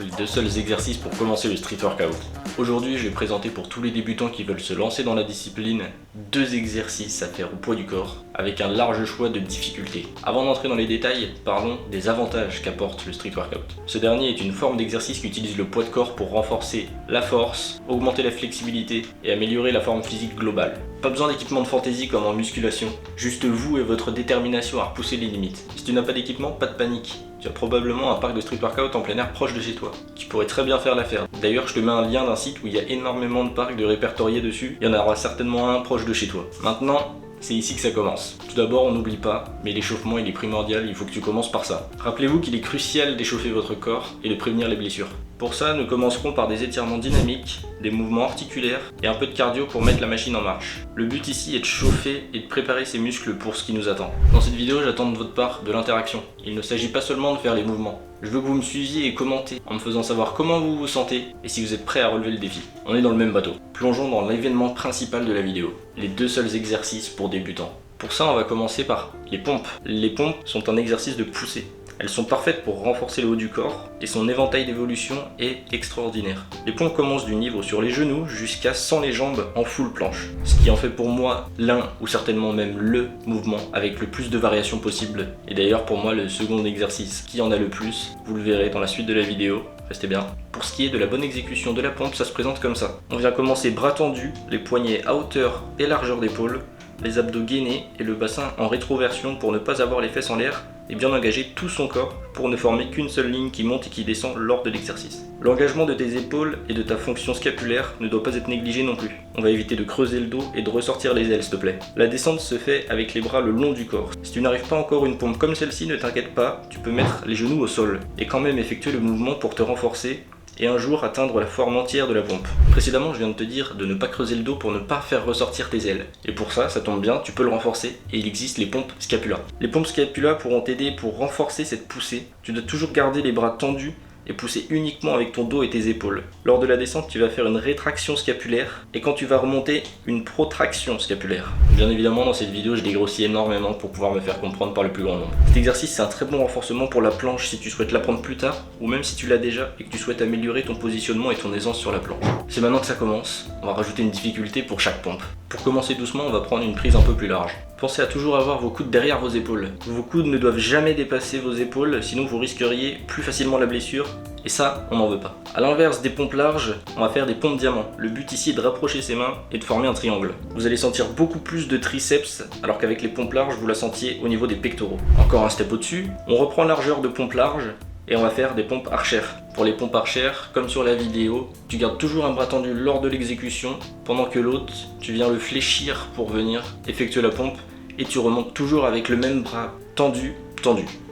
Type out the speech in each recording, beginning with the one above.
les deux seuls exercices pour commencer le street workout. Aujourd'hui, je vais présenter pour tous les débutants qui veulent se lancer dans la discipline 2 exercices à faire au poids du corps avec un large choix de difficultés. Avant d'entrer dans les détails, parlons des avantages qu'apporte le street workout. Ce dernier est une forme d'exercice qui utilise le poids de corps pour renforcer la force, augmenter la flexibilité et améliorer la forme physique globale. Pas besoin d'équipement de fantaisie comme en musculation, juste vous et votre détermination à repousser les limites. Si tu n'as pas d'équipement, pas de panique. Tu as probablement un parc de street workout en plein air proche de chez toi, qui pourrait très bien faire l'affaire. D'ailleurs, je te mets un lien d'un site où il y a énormément de parcs de répertoriés dessus, il y en aura certainement un proche de chez toi. Maintenant, c'est ici que ça commence. Tout d'abord, on n'oublie pas, mais l'échauffement il est primordial, il faut que tu commences par ça. Rappelez-vous qu'il est crucial d'échauffer votre corps et de prévenir les blessures. Pour ça, nous commencerons par des étirements dynamiques, des mouvements articulaires et un peu de cardio pour mettre la machine en marche. Le but ici est de chauffer et de préparer ses muscles pour ce qui nous attend. Dans cette vidéo, j'attends de votre part de l'interaction. Il ne s'agit pas seulement de faire les mouvements. Je veux que vous me suiviez et commentez en me faisant savoir comment vous vous sentez et si vous êtes prêt à relever le défi. On est dans le même bateau. Plongeons dans l'événement principal de la vidéo, les 2 seuls exercices pour débutants. Pour ça, on va commencer par les pompes. Les pompes sont un exercice de poussée. Elles sont parfaites pour renforcer le haut du corps et son éventail d'évolution est extraordinaire. Les pompes commencent du niveau sur les genoux jusqu'à sans les jambes en full planche. Ce qui en fait pour moi l'un ou certainement même le mouvement avec le plus de variations possible. Et d'ailleurs pour moi le second exercice qui en a le plus, vous le verrez dans la suite de la vidéo. Restez bien. Pour ce qui est de la bonne exécution de la pompe, ça se présente comme ça. On vient commencer bras tendus, les poignets à hauteur et largeur d'épaule, les abdos gainés et le bassin en rétroversion pour ne pas avoir les fesses en l'air et bien engager tout son corps pour ne former qu'une seule ligne qui monte et qui descend lors de l'exercice. L'engagement de tes épaules et de ta fonction scapulaire ne doit pas être négligé non plus. On va éviter de creuser le dos et de ressortir les ailes s'il te plaît. La descente se fait avec les bras le long du corps. Si tu n'arrives pas encore une pompe comme celle-ci, ne t'inquiète pas, tu peux mettre les genoux au sol et quand même effectuer le mouvement pour te renforcer et un jour atteindre la forme entière de la pompe. Précédemment, je viens de te dire de ne pas creuser le dos pour ne pas faire ressortir tes ailes. Et pour ça tombe bien, tu peux le renforcer et il existe les pompes scapula. Les pompes scapula pourront t'aider pour renforcer cette poussée. Tu dois toujours garder les bras tendus et pousser uniquement avec ton dos et tes épaules. Lors de la descente, tu vas faire une rétraction scapulaire et quand tu vas remonter, une protraction scapulaire. Bien évidemment, dans cette vidéo, je dégrossis énormément pour pouvoir me faire comprendre par le plus grand nombre. Cet exercice, c'est un très bon renforcement pour la planche si tu souhaites l'apprendre plus tard ou même si tu l'as déjà et que tu souhaites améliorer ton positionnement et ton aisance sur la planche. C'est maintenant que ça commence. On va rajouter une difficulté pour chaque pompe. Pour commencer doucement, on va prendre une prise un peu plus large. Pensez à toujours avoir vos coudes derrière vos épaules. Vos coudes ne doivent jamais dépasser vos épaules, sinon vous risqueriez plus facilement la blessure. Et ça, on n'en veut pas. A l'inverse des pompes larges, on va faire des pompes diamants. Le but ici est de rapprocher ses mains et de former un triangle. Vous allez sentir beaucoup plus de triceps, alors qu'avec les pompes larges, vous la sentiez au niveau des pectoraux. Encore un step au-dessus, on reprend largeur de pompe large et on va faire des pompes Archer. Pour les pompes Archer, comme sur la vidéo, tu gardes toujours un bras tendu lors de l'exécution, pendant que l'autre, tu viens le fléchir pour venir effectuer la pompe et tu remontes toujours avec le même bras tendu.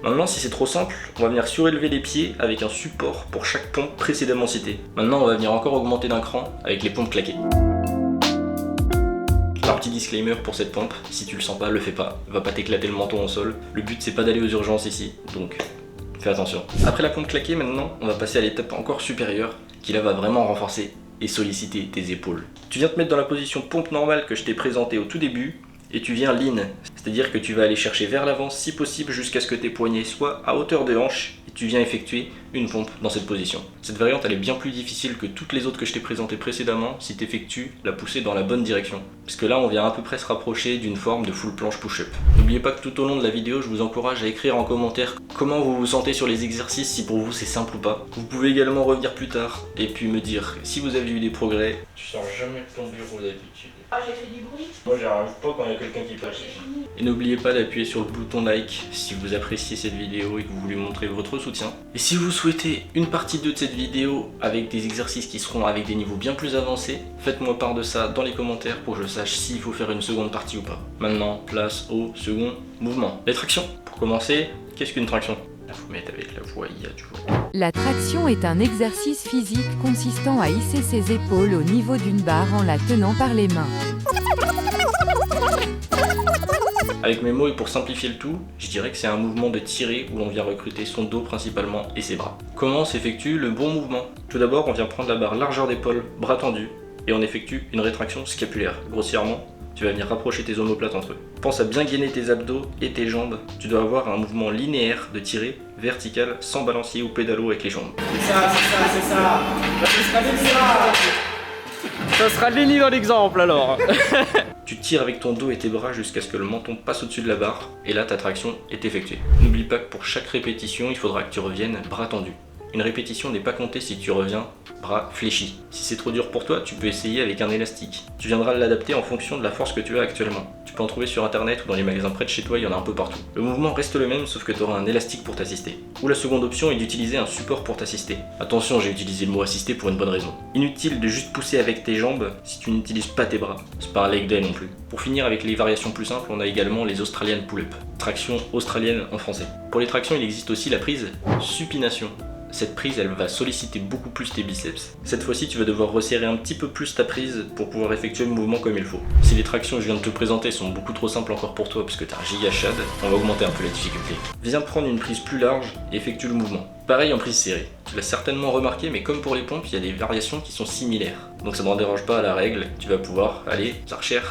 Maintenant, si c'est trop simple, on va venir surélever les pieds avec un support pour chaque pompe précédemment citée. Maintenant, on va venir encore augmenter d'un cran avec les pompes claquées. Un petit disclaimer pour cette pompe, si tu le sens pas, le fais pas. Va pas t'éclater le menton au sol. Le but c'est pas d'aller aux urgences ici, donc fais attention. Après la pompe claquée, maintenant, on va passer à l'étape encore supérieure, qui là va vraiment renforcer et solliciter tes épaules. Tu viens te mettre dans la position pompe normale que je t'ai présentée au tout début, et tu viens lean, c'est-à-dire que tu vas aller chercher vers l'avant si possible jusqu'à ce que tes poignets soient à hauteur de hanche et tu viens effectuer une pompe dans cette position. Cette variante elle est bien plus difficile que toutes les autres que je t'ai présentées précédemment si tu effectues la poussée dans la bonne direction. Puisque là on vient à peu près se rapprocher d'une forme de full planche push-up. N'oubliez pas que tout au long de la vidéo je vous encourage à écrire en commentaire comment vous vous sentez sur les exercices, si pour vous c'est simple ou pas. Vous pouvez également revenir plus tard et puis me dire si vous avez eu des progrès. Tu sors jamais de ton bureau d'habitude. Ah, j'ai fait du bruit. Moi j'arrive pas quand il y a quelqu'un qui passe. Et n'oubliez pas d'appuyer sur le bouton like si vous appréciez cette vidéo et que vous voulez montrer votre soutien. Et si vous souhaitez une partie 2 de cette vidéo avec des exercices qui seront avec des niveaux bien plus avancés, faites-moi part de ça dans les commentaires pour que je sache s'il faut faire une seconde partie ou pas. Maintenant, place au second mouvement. Les tractions. Pour commencer, qu'est-ce qu'une traction? Il faut mettre avec la voix, tu vois. La traction est un exercice physique consistant à hisser ses épaules au niveau d'une barre en la tenant par les mains. Avec mes mots et pour simplifier le tout, je dirais que c'est un mouvement de tirée où l'on vient recruter son dos principalement et ses bras. Comment s'effectue le bon mouvement? Tout d'abord, on vient prendre la barre largeur d'épaule, bras tendus, et on effectue une rétraction scapulaire. Grossièrement, tu vas venir rapprocher tes omoplates entre eux. Pense à bien gainer tes abdos et tes jambes. Tu dois avoir un mouvement linéaire de tirée, vertical, sans balancier ou pédalo avec les jambes. C'est ça. Ça sera Lenny dans l'exemple alors. Tu tires avec ton dos et tes bras jusqu'à ce que le menton passe au-dessus de la barre, et là ta traction est effectuée. N'oublie pas que pour chaque répétition, il faudra que tu reviennes bras tendus. Une répétition n'est pas comptée si tu reviens bras fléchis. Si c'est trop dur pour toi, tu peux essayer avec un élastique. Tu viendras l'adapter en fonction de la force que tu as actuellement. Tu peux en trouver sur internet ou dans les magasins près de chez toi, il y en a un peu partout. Le mouvement reste le même sauf que tu auras un élastique pour t'assister. Ou la seconde option est d'utiliser un support pour t'assister. Attention, j'ai utilisé le mot assister pour une bonne raison. Inutile de juste pousser avec tes jambes si tu n'utilises pas tes bras. C'est pas un leg day non plus. Pour finir avec les variations plus simples, on a également les Australian pull-up. Traction australienne en français. Pour les tractions, il existe aussi la prise supination. Cette prise, elle va solliciter beaucoup plus tes biceps. Cette fois-ci, tu vas devoir resserrer un petit peu plus ta prise pour pouvoir effectuer le mouvement comme il faut. Si les tractions que je viens de te présenter sont beaucoup trop simples encore pour toi parce que t'as un giga shad, on va augmenter un peu la difficulté. Viens prendre une prise plus large et effectue le mouvement. Pareil en prise serrée. Tu l'as certainement remarqué, mais comme pour les pompes, il y a des variations qui sont similaires. Donc ça ne dérange pas à la règle, tu vas pouvoir aller archer,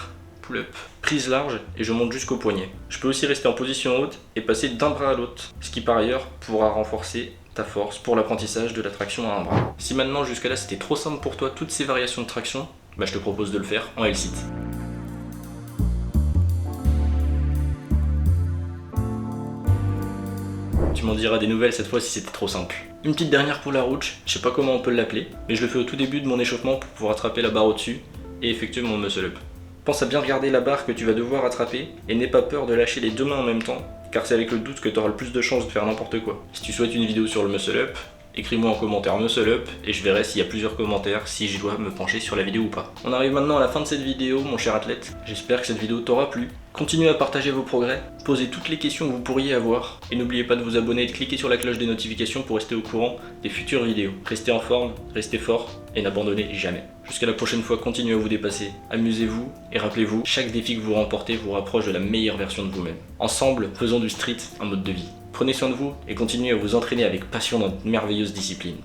pull-up, prise large et je monte jusqu'au poignet. Je peux aussi rester en position haute et passer d'un bras à l'autre, ce qui par ailleurs pourra renforcer ta force pour l'apprentissage de la traction à un bras. Si maintenant jusqu'à là c'était trop simple pour toi toutes ces variations de traction, bah je te propose de le faire en L-sit. Tu m'en diras des nouvelles cette fois si c'était trop simple. Une petite dernière pour la roach, je sais pas comment on peut l'appeler, mais je le fais au tout début de mon échauffement pour pouvoir attraper la barre au-dessus et effectuer mon muscle up. Pense à bien regarder la barre que tu vas devoir attraper et n'aie pas peur de lâcher les deux mains en même temps, car c'est avec le doute que tu auras le plus de chances de faire n'importe quoi. Si tu souhaites une vidéo sur le muscle up, écris-moi en commentaire muscle up et je verrai s'il y a plusieurs commentaires si je dois me pencher sur la vidéo ou pas. On arrive maintenant à la fin de cette vidéo mon cher athlète, j'espère que cette vidéo t'aura plu. Continuez à partager vos progrès, posez toutes les questions que vous pourriez avoir et n'oubliez pas de vous abonner et de cliquer sur la cloche des notifications pour rester au courant des futures vidéos. Restez en forme, restez fort et n'abandonnez jamais. Jusqu'à la prochaine fois, continuez à vous dépasser, amusez-vous et rappelez-vous, chaque défi que vous remportez vous rapproche de la meilleure version de vous-même. Ensemble, faisons du street un mode de vie. Prenez soin de vous et continuez à vous entraîner avec passion dans cette merveilleuse discipline.